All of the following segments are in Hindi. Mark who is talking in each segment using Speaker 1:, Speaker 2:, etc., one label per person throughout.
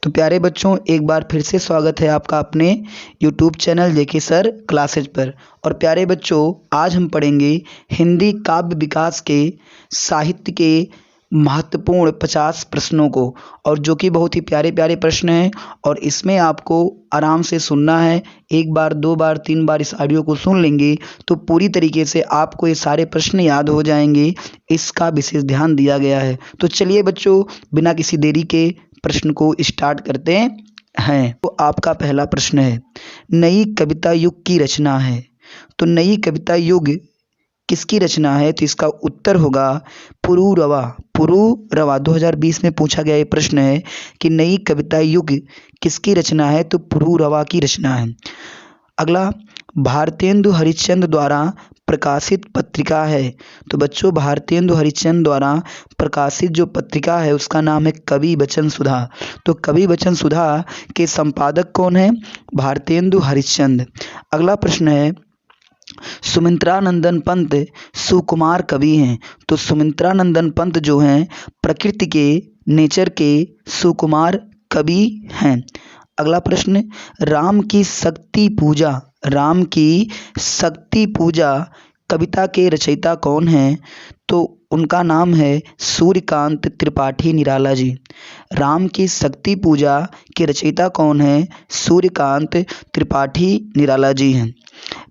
Speaker 1: तो प्यारे बच्चों, एक बार फिर से स्वागत है आपका अपने YouTube चैनल जेके सर क्लासेज पर। और प्यारे बच्चों, आज हम पढ़ेंगे हिंदी काव्य विकास के साहित्य के महत्वपूर्ण 50 प्रश्नों को, और जो कि बहुत ही प्यारे प्यारे प्रश्न हैं। और इसमें आपको आराम से सुनना है। एक बार, दो बार, तीन बार इस ऑडियो को सुन लेंगे तो पूरी तरीके से आपको ये सारे प्रश्न याद हो जाएंगे। इसका विशेष ध्यान दिया गया है। तो चलिए बच्चों, बिना किसी देरी के प्रश्न को स्टार्ट करते हैं। तो आपका पहला प्रश्न है, नई कविता युग की रचना है। तो नई कविता युग किसकी रचना है? तो इसका उत्तर होगा पुरूरवा। पुरूरवा 2020 में पूछा गया ये प्रश्न है कि नई कविता युग किसकी रचना है? तो पुरूरवा की रचना है। अगला, भारतेंदु हरिश्चंद्र द्वारा प्रकाशित पत्रिका है। तो बच्चों, भारतेंदु हरिश्चंद्र द्वारा प्रकाशित जो पत्रिका है उसका नाम है कवि वचन सुधा। तो कवि वचन सुधा के संपादक कौन है? भारतेंदु हरिश्चंद्र। अगला प्रश्न है, सुमित्रानंदन पंत सुकुमार कवि हैं। तो सुमित्रानंदन पंत जो हैं प्रकृति के, नेचर के सुकुमार कवि हैं। अगला प्रश्न, राम की शक्ति पूजा कविता के रचयिता कौन हैं? तो उनका नाम है सूर्यकांत त्रिपाठी निराला जी। राम की शक्ति पूजा के रचयिता कौन है? सूर्यकांत त्रिपाठी निराला जी हैं।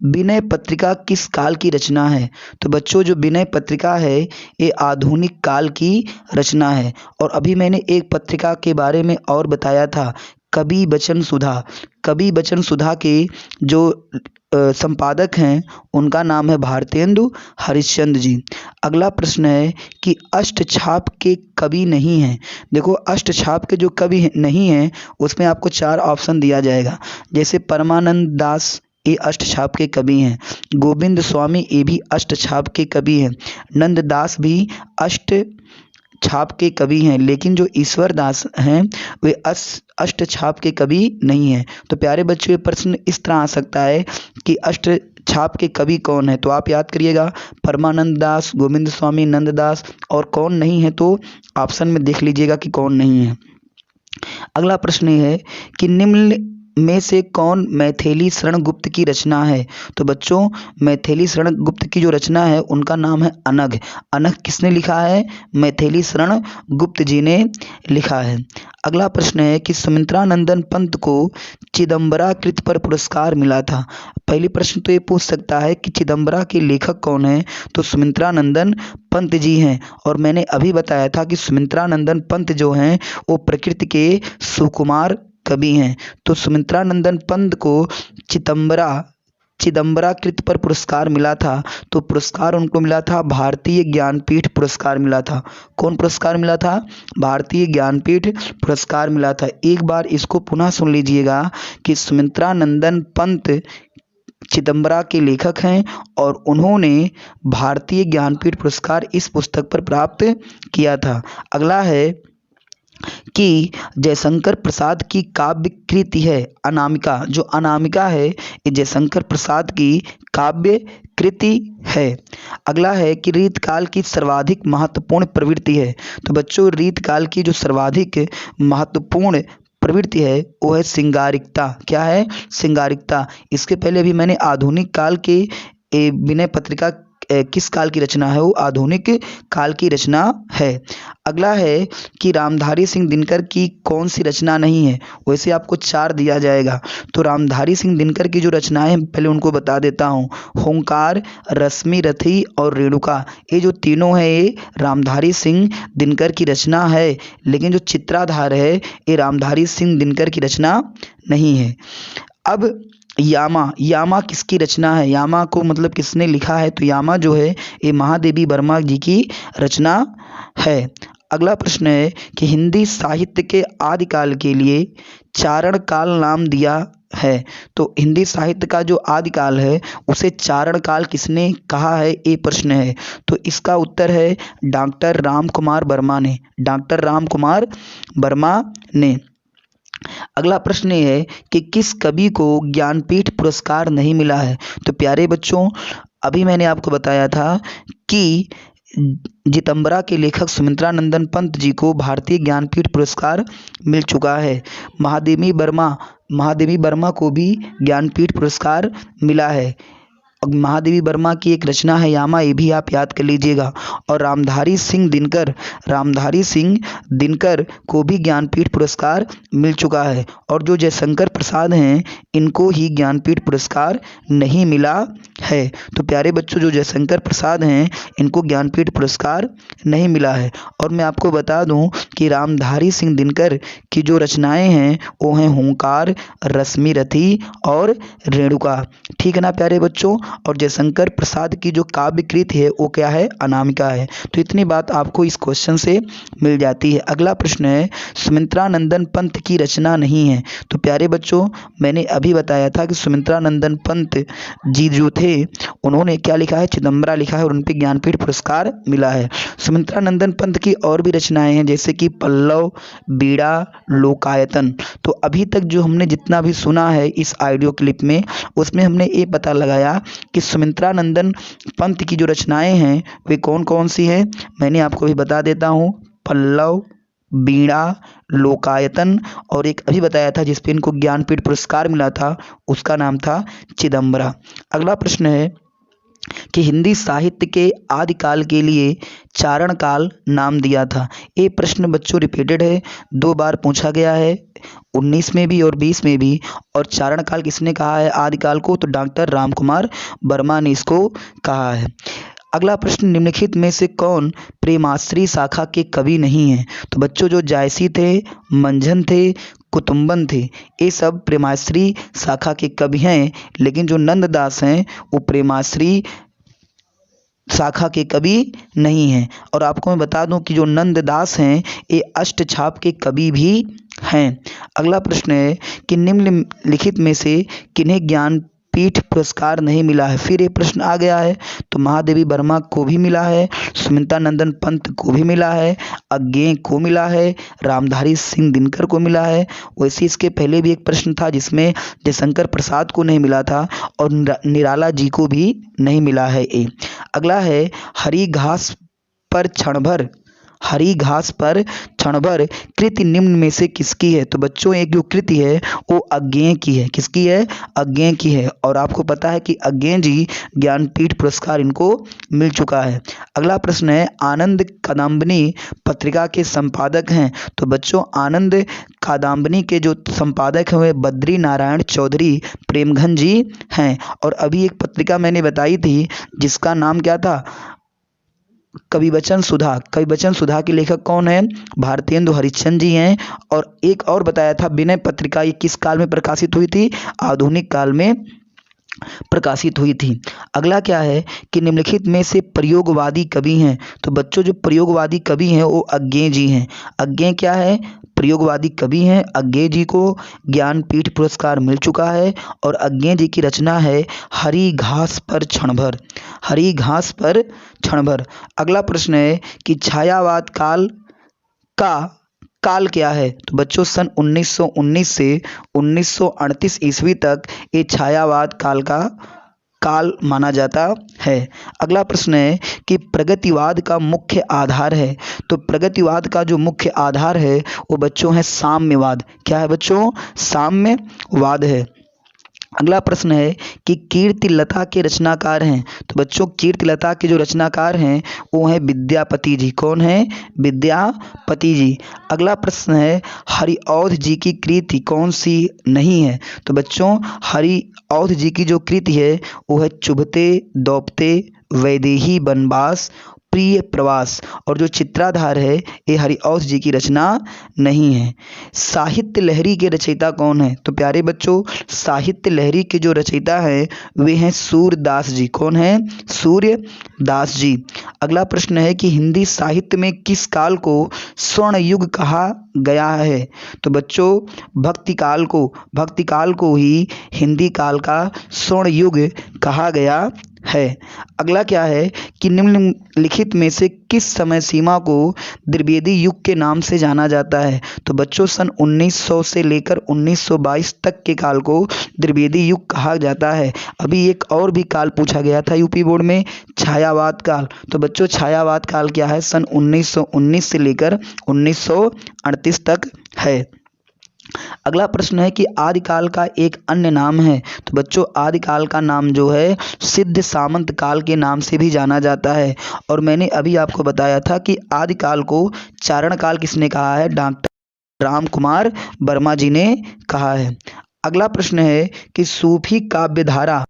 Speaker 1: विनय पत्रिका किस काल की रचना है? तो बच्चों, जो विनय पत्रिका है ये आधुनिक काल की रचना है। और अभी मैंने एक पत्रिका के बारे में और बताया था, कवि वचन सुधा। कवि वचन सुधा के जो संपादक हैं उनका नाम है भारतेंदु हरिश्चंद्र जी। अगला प्रश्न है कि अष्टछाप के कवि नहीं हैं। देखो, अष्टछाप के जो कवि नहीं हैं उसमें आपको 4 ऑप्शन दिया जाएगा। जैसे परमानंद दास, ये अष्टछाप के कवि हैं। गोविंद स्वामी, ये भी अष्टछाप के कवि हैं। नंददास भी अष्टछाप के कवि हैं। लेकिन जो ईश्वर दास हैं वे अष्टछाप के कवि नहीं हैं। तो प्यारे बच्चों, ये प्रश्न इस तरह आ सकता है कि अष्टछाप के कवि कौन है? तो आप याद करिएगा, परमानंद दास, गोविंद स्वामी, नंददास, और कौन नहीं है तो ऑप्शन में देख लीजिएगा कि कौन नहीं है। अगला प्रश्न है कि निम्न में से कौन मैथिली शरण गुप्त की रचना है? तो बच्चों, मैथिली शरण गुप्त की जो रचना है उनका नाम है अनघ। अनघ किसने लिखा है? मैथिली शरण गुप्त जी ने लिखा है। अगला प्रश्न है कि सुमित्रानंदन पंत को चिदंबरा कृत पर पुरस्कार मिला था। पहली प्रश्न तो ये पूछ सकता है कि चिदंबरा के लेखक कौन है? तो सुमित्रानंदन पंत जी हैं। और मैंने अभी बताया था कि सुमित्रानंदन पंत जो हैं वो प्रकृति के सुकुमार कवि हैं। तो सुमित्रानंदन पंत को चिदंबरा कृत पर पुरस्कार मिला था। तो पुरस्कार उनको मिला था भारतीय ज्ञानपीठ पुरस्कार मिला था। कौन पुरस्कार मिला था? भारतीय ज्ञानपीठ पुरस्कार मिला था। एक बार इसको पुनः सुन लीजिएगा कि सुमित्रानंदन पंत चिदंबरा के लेखक हैं और उन्होंने भारतीय ज्ञानपीठ पुरस्कार इस पुस्तक पर प्राप्त किया था। अगला है कि जयशंकर प्रसाद की काव्य कृति है अनामिका। जो अनामिका है ये जयशंकर प्रसाद की काव्य कृति है। अगला है कि रीतकाल की सर्वाधिक महत्वपूर्ण प्रवृत्ति है। तो बच्चों, रीतकाल की जो सर्वाधिक महत्वपूर्ण प्रवृत्ति है वो है सिंगारिकता। क्या है? सिंगारिकता। इसके पहले भी मैंने आधुनिक काल के विनय पत्रिका किस काल की रचना है? वो आधुनिक काल की रचना है। अगला है कि रामधारी सिंह दिनकर की कौन सी रचना नहीं है? वैसे आपको 4 दिया जाएगा। तो रामधारी सिंह दिनकर की जो रचनाएं हैं पहले उनको बता देता हूँ। होंकार, रश्मि रथी और रेणुका, ये जो तीनों हैं ये रामधारी सिंह दिनकर की रचना है। लेकिन जो चित्राधार है ये रामधारी सिंह दिनकर की रचना नहीं है। अब यामा किसकी रचना है? यामा को मतलब किसने लिखा है? तो यामा जो है ये महादेवी वर्मा जी की रचना है। अगला प्रश्न है कि हिंदी साहित्य के आदिकाल के लिए चारण काल नाम दिया है। तो हिंदी साहित्य का जो आदिकाल है उसे चारण काल किसने कहा है? ये प्रश्न है। तो इसका उत्तर है डॉक्टर राम कुमार वर्मा ने। अगला प्रश्न ये है कि किस कवि को ज्ञानपीठ पुरस्कार नहीं मिला है? तो प्यारे बच्चों, अभी मैंने आपको बताया था कि जितंबरा के लेखक सुमित्रानंदन पंत जी को भारतीय ज्ञानपीठ पुरस्कार मिल चुका है। महादेवी वर्मा को भी ज्ञानपीठ पुरस्कार मिला है। महादेवी वर्मा की एक रचना है यामा, ये भी आप याद कर लीजिएगा। और रामधारी सिंह दिनकर को भी ज्ञानपीठ पुरस्कार मिल चुका है। और जो जयशंकर प्रसाद हैं, इनको ही ज्ञानपीठ पुरस्कार नहीं मिला है। तो प्यारे बच्चों, जो जयशंकर प्रसाद हैं, इनको ज्ञानपीठ पुरस्कार नहीं मिला है। और मैं आपको बता दूं कि रामधारी सिंह दिनकर की जो रचनाएं हैं वो हैं हुंकार, रश्मिरथी और रेणुका। ठीक है ना प्यारे बच्चों। और जयशंकर प्रसाद की जो काव्य कृति है वो क्या है? अनामिका है। तो इतनी बात आपको इस क्वेश्चन से मिल जाती है। अगला प्रश्न है, सुमित्रानंदन पंत की रचना नहीं है। तो प्यारे बच्चों, मैंने अभी बताया था कि सुमित्रानंदन पंत जी जो थे, उन्होंने क्या लिखा है? चिदंबरा लिखा है और उन पर ज्ञानपीठ पुरस्कार मिला है। सुमित्रानंदन पंत की और भी रचनाएं हैं, जैसे कि पल्लव, बीड़ा, लोकायतन। तो अभी तक जो हमने जितना भी सुना है इस ऑडियो क्लिप में, उसमें हमने ये पता लगाया कि सुमित्रानंदन पंत की जो रचनाएं हैं वे कौन कौन सी हैं। मैंने आपको भी बता देता हूँ, पल्लव, बीड़ा, लोकायतन, और एक अभी बताया था जिस पे इनको ज्ञानपीठ पुरस्कार मिला था, उसका नाम था चिदंबरा। अगला प्रश्न है कि हिंदी साहित्य के आदिकाल के लिए चारण काल नाम दिया था। ये प्रश्न बच्चों रिपीटेड है, 2 बार पूछा गया है, 19 में भी और 20 में भी। और चारण काल किसने कहा है आदिकाल को? तो डॉक्टर रामकुमार वर्मा ने इसको कहा है। अगला प्रश्न, निम्नलिखित में से कौन प्रेमाश्री शाखा के कवि नहीं है? तो बच्चों, जो जायसी थे, मंझन थे, कुतुम्बन थे, ये सब प्रेमाश्री शाखा के कवि हैं। लेकिन जो नंददास हैं वो प्रेमाश्री शाखा के कवि नहीं हैं। और आपको मैं बता दूं कि जो नंददास हैं ये अष्टछाप के कवि भी हैं। अगला प्रश्न है कि निम्नलिखित में से किन्हें ज्ञानपीठ पुरस्कार नहीं मिला है? फिर ये प्रश्न आ गया है। तो महादेवी वर्मा को भी मिला है, सुमित्रानंदन पंत को भी मिला है, अज्ञेय को मिला है, रामधारी सिंह दिनकर को मिला है। वैसे इसके पहले भी एक प्रश्न था जिसमें जयशंकर प्रसाद को नहीं मिला था और निराला जी को भी नहीं मिला है। अगला है, हरी घास पर क्षण भर कृति निम्न में से किसकी है? तो बच्चों, एक जो कृति है वो अज्ञेय की है। किसकी है? अज्ञेय की है। और आपको पता है कि अज्ञेय जी ज्ञानपीठ पुरस्कार इनको मिल चुका है। अगला प्रश्न है, आनंद कादंबनी पत्रिका के संपादक हैं। तो बच्चों, आनंद कादंबनी के जो संपादक हैं वे बद्री नारायण चौधरी प्रेमघन जी हैं। और अभी एक पत्रिका मैंने बताई थी जिसका नाम क्या था? कविवचन सुधा के लेखक कौन है? भारतेंदु हरिश्चंद्र जी हैं। और एक और बताया था, विनय पत्रिका, ये किस काल में प्रकाशित हुई थी? आधुनिक काल में प्रकाशित हुई थी। अगला क्या है कि निम्नलिखित में से प्रयोगवादी कवि हैं। तो बच्चों, जो प्रयोगवादी कवि हैं वो अज्ञेय जी हैं। अज्ञेय क्या है? प्रयोगवादी कवि हैं। अज्ञेय जी को ज्ञानपीठ पुरस्कार मिल चुका है। और अज्ञेय जी की रचना है हरी घास पर क्षण भर। अगला प्रश्न है कि छायावाद काल क्या है? तो बच्चों, सन 1919 से 1938 ईस्वी तक ये छायावाद काल माना जाता है। अगला प्रश्न है कि प्रगतिवाद का मुख्य आधार है। तो प्रगतिवाद का जो मुख्य आधार है वो बच्चों है साम्यवाद। क्या है बच्चों? साम्यवाद है। अगला प्रश्न है कि कीर्तिलता के रचनाकार हैं। तो बच्चों, कीर्तिलता के जो रचनाकार हैं वो हैं विद्यापति जी। कौन है? विद्यापति जी। अगला प्रश्न है, हरिऔध जी की कृति कौन सी नहीं है? तो बच्चों, हरिऔध जी की जो कृति है वो है चुभते दौपते वैदेही बनवास प्रिय प्रवास। और जो चित्राधार है ये हरिऔध जी की रचना नहीं है। साहित्य लहरी के रचयिता कौन है? तो प्यारे बच्चों, साहित्य लहरी के जो रचयिता हैं वे हैं सूरदास जी। कौन है? सूर्यदास जी। अगला प्रश्न है कि हिंदी साहित्य में किस काल को स्वर्ण युग कहा गया है? तो बच्चों, भक्ति काल को ही हिंदी काल का स्वर्ण युग कहा गया है। अगला क्या है कि निम्नलिखित में से किस समय सीमा को द्विवेदी युग के नाम से जाना जाता है? तो बच्चों सन 1900 से लेकर 1922 तक के काल को द्विवेदी युग कहा जाता है। अभी एक और भी काल पूछा गया था यूपी बोर्ड में, छायावाद काल। तो बच्चों छायावाद काल क्या है? सन 1919 से लेकर 1938 तक है। अगला प्रश्न है कि आदिकाल का एक अन्य नाम है। तो बच्चों आदिकाल का नाम जो है सिद्ध सामंत काल के नाम से भी जाना जाता है। और मैंने अभी आपको बताया था कि आदिकाल को चारण काल किसने कहा है? डॉक्टर राम कुमार वर्मा जी ने कहा है। अगला प्रश्न है कि सूफी काव्यधारा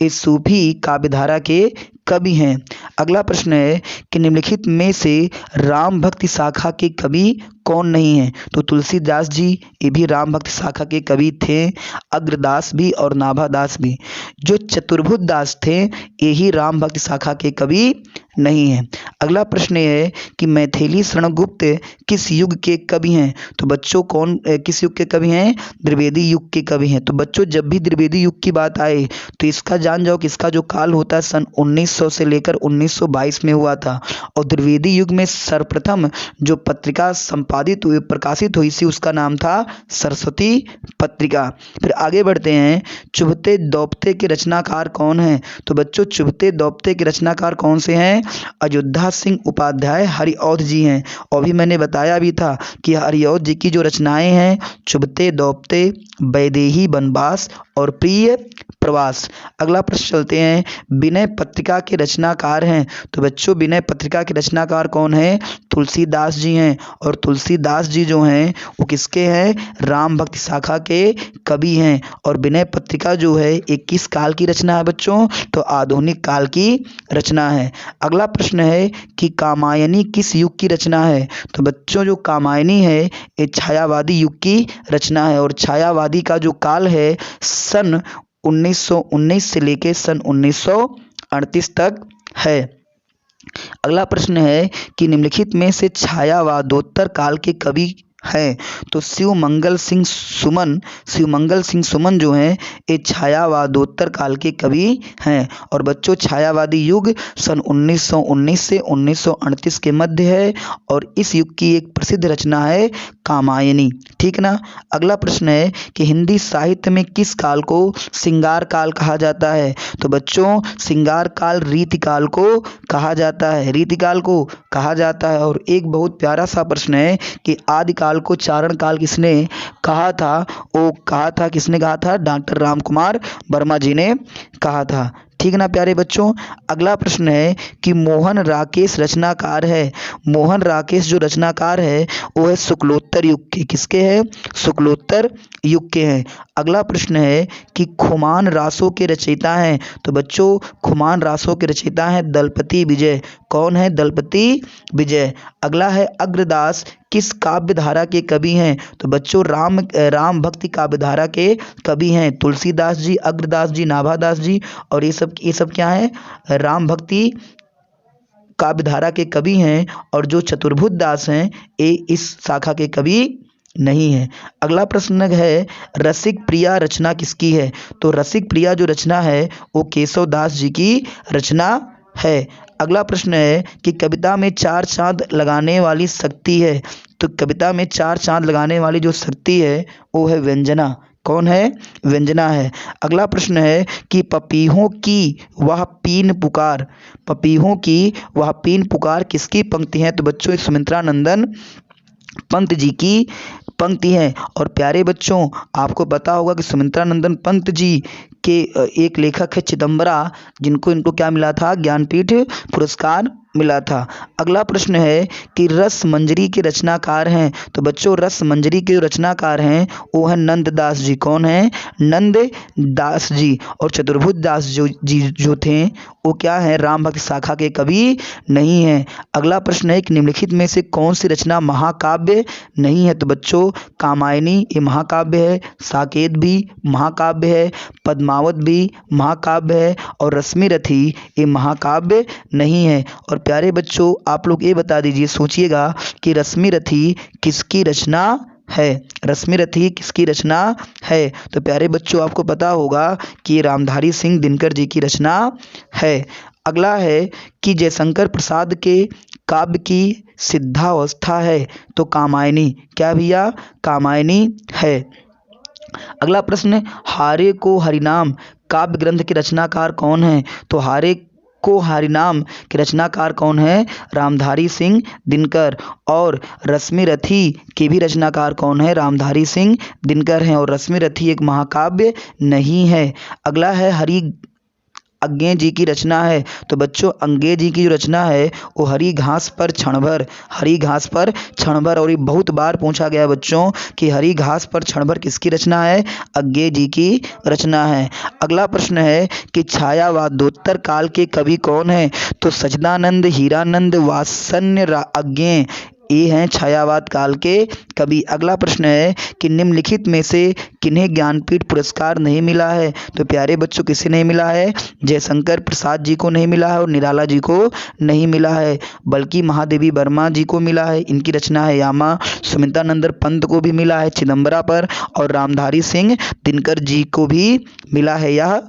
Speaker 1: इस सूफी काव्यधारा के कवि हैं। अगला प्रश्न है कि निम्नलिखित में से राम भक्ति शाखा के कवि कौन नहीं है? तो तुलसीदास जी ये भी राम भक्ति शाखा के कवि थे, अग्रदास भी और नाभादास भी। जो चतुर्भुज दास थे ये ही राम भक्ति शाखा के कवि नहीं है। अगला प्रश्न है कि मैथिली शरण गुप्त किस युग के कवि हैं? तो बच्चों किस युग के कवि हैं? द्विवेदी युग के कवि हैं। तो बच्चों जब भी द्विवेदी युग की बात आए तो इसका जान जाओ कि इसका जो काल होता है सन 1900 से लेकर 1922 में हुआ था। और द्विवेदी युग में सर्वप्रथम जो पत्रिका प्रकाशित हुई थी उसका नाम था सरस्वती पत्रिका। फिर आगे बढ़ते हैं, चुभते दौपते के रचनाकार कौन हैं? तो बच्चों चुभते दौपते के रचनाकार कौन से हैं? अयोध्या सिंह उपाध्याय हरिऔध जी हैं। और भी मैंने बताया भी था कि हरिऔध जी की जो रचनाएं हैं चुभते दौपते, वैदेही वनवास और प्रिय प्रवास। अगला प्रश्न चलते हैं, विनय पत्रिका के रचनाकार हैं। तो बच्चों विनय पत्रिका के रचनाकार कौन है? तुलसीदास जी हैं। और तुलसीदास जी जो हैं वो किसके हैं? राम भक्ति शाखा के कवि हैं। और विनय पत्रिका जो है ये किस काल की रचना है बच्चों? तो आधुनिक काल की रचना है। अगला प्रश्न है कि कामायनी किस युग की रचना है? तो बच्चों जो कामायनी है ये छायावादी युग की रचना है। और छायावादी का जो काल है सन 1919 से लेकर सन 1938 तक है। अगला प्रश्न है कि निम्नलिखित में से छायावादोत्तर काल के कवि हैं। तो शिवमंगल सिंह सुमन जो हैं ये छायावादोत्तर काल के कवि हैं। और बच्चों छायावादी युग सन 1919 से 1938 के मध्य है। और इस युग की एक प्रसिद्ध रचना है कामायनी। ठीक ना। अगला प्रश्न है कि हिंदी साहित्य में किस काल को श्रृंगार काल कहा जाता है? तो बच्चों श्रृंगार काल रीतिकाल को कहा जाता है, रीतिकाल को कहा जाता है। और एक बहुत प्यारा सा प्रश्न है कि आदिकाल को चारण काल किसने कहा था? किसने कहा था? डॉक्टर राम कुमार वर्मा जी ने कहा था। ठीक ना प्यारे बच्चों। अगला प्रश्न है कि मोहन राकेश रचनाकार है। मोहन राकेश जो रचनाकार है वो है शुक्लोत्तर युग के। किसके हैं? शुक्लोत्तर युग के हैं। अगला प्रश्न है कि खुमान रासों के रचयिता हैं। तो बच्चों खुमान रासों के रचयिता हैं दलपति विजय। कौन है? दलपति विजय। अगला है अग्रदास किस काव्य धारा के कवि हैं? तो बच्चों राम भक्ति काव्य धारा के कवि हैं तुलसीदास जी, अग्रदास जी, नाभादास जी। और ये सब क्या है? राम भक्ति काव्य धारा के कवि हैं। और जो चतुर्भुज दास हैं ये इस शाखा के कवि नहीं है। अगला प्रश्न है रसिक प्रिया रचना किसकी है? तो रसिक प्रिया जो रचना है वो केशव दास जी की रचना है। अगला प्रश्न है कि कविता में चार चांद लगाने वाली शक्ति है। तो कविता में चार चांद लगाने वाली जो शक्ति है वो है व्यंजना। कौन है? व्यंजना है। अगला प्रश्न है कि पपीहों की वह पीन पुकार किसकी पंक्ति है? तो बच्चों सुमित्रानंदन पंत जी की पंक्ति है। और प्यारे बच्चों आपको पता होगा कि सुमित्रानंदन पंत जी के एक लेखक है चिदम्बरा, इनको क्या मिला था? ज्ञानपीठ पुरस्कार मिला था। अगला प्रश्न है कि रस मंजरी के रचनाकार हैं। तो बच्चों रस मंजरी के रचनाकार हैं वो है नंददास जी। कौन है? नंददास जी। और चतुर्भुज दास जो थे वो क्या है? राम भक्ति शाखा के कवि नहीं है। अगला प्रश्न है कि निम्नलिखित में से कौन सी रचना महाकाव्य नहीं है? तो बच्चों कामायनी ये महाकाव्य है, साकेत भी महाकाव्य है, पद्मावत भी महाकाव्य है और रश्मिरथी ये महाकाव्य नहीं है। और प्यारे बच्चों आप लोग ये बता दीजिए, सोचिएगा कि रश्मिरथी किसकी रचना है। रश्मिरथी किसकी रचना है? तो प्यारे बच्चों आपको पता होगा कि ये रामधारी सिंह दिनकर जी की रचना है। अगला है कि जयशंकर प्रसाद के काव्य की सिद्धावस्था है, तो कामायनी। क्या भैया? कामायनी है। अगला प्रश्न, हारे को हरिनाम काव्य ग्रंथ के रचनाकार कौन है? तो हारे को हरिनाम के रचनाकार कौन है? रामधारी सिंह दिनकर। और रश्मिरथी के भी रचनाकार कौन है? रामधारी सिंह दिनकर हैं। और रश्मिरथी एक महाकाव्य नहीं है। अगला है हरि अज्ञे जी की रचना है। तो बच्चों अज्ञे जी की जो रचना है वो हरी घास पर क्षण भर, हरी घास पर क्षण भर। और ये बहुत बार पूछा गया बच्चों कि हरी घास पर क्षण भर किसकी रचना है? अज्ञे जी की रचना है। अगला प्रश्न है कि छायावादोत्तर काल के कवि कौन है? तो सच्चिदानंद, हीरानंद, वात्स्यण्य, अज्ञे, ये हैं छायावाद काल के कवि। अगला प्रश्न है कि निम्नलिखित में से किन्हें ज्ञानपीठ पुरस्कार नहीं मिला है? तो प्यारे बच्चों किसे नहीं मिला है? जयशंकर प्रसाद जी को नहीं मिला है और निराला जी को नहीं मिला है, बल्कि महादेवी वर्मा जी को मिला है। इनकी रचना है यामा। सुमित्रानंद पंत को भी मिला है चिदम्बरा पर, और रामधारी सिंह दिनकर जी को भी मिला है यह